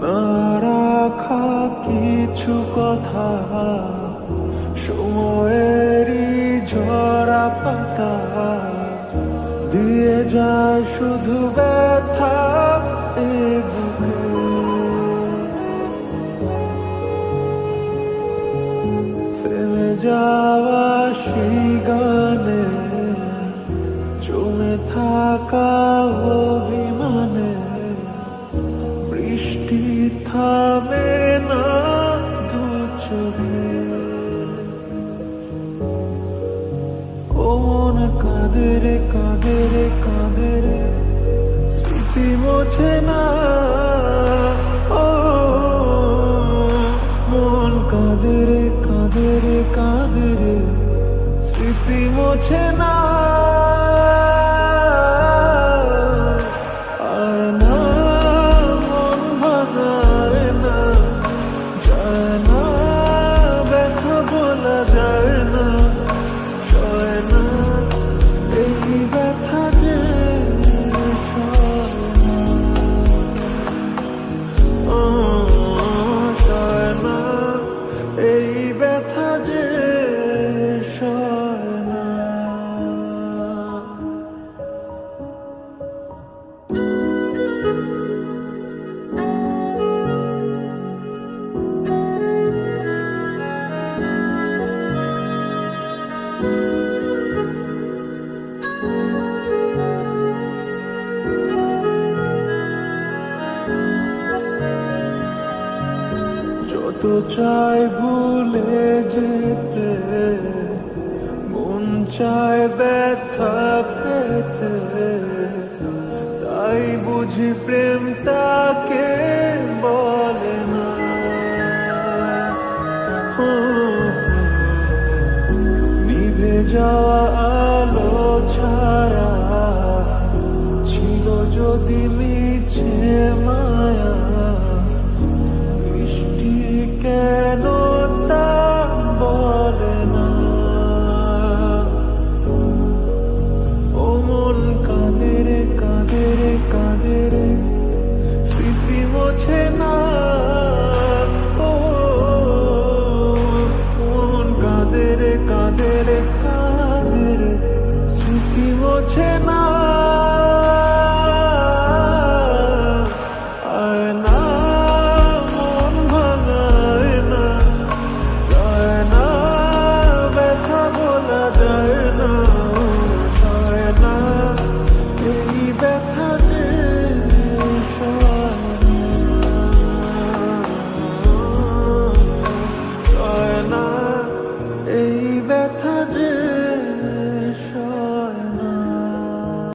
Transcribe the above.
না রাখা কিছু কথা, সময়েরই ঝরা পাতা দিয়ে যায় শুধু ব্যথা এ বুকে। থেমে যাওয়া সেই গানে, জমে থাকা অভিমানে, বৃষ্টি থামে না দু চোখে। ও মন কাঁদে রে কাঁদে রে কাঁদে রে, স্মৃতি মোছে না। ও মন কাঁদে রে কাঁদে রে কাঁদে রে, স্মৃতি মোছে না। যত চাই ভুলে যেতে, মন চায় ব্যথা পেতে, তাই বুঝি প্রেম তাকে বলে না। নিভে যাওয়া আলো ছায়া ছিল যদি মিছে মায়া, কেন তা বলে না। ও মন কাঁদে রে কাঁদে রে কাঁদে রে, স্মৃতি মোছে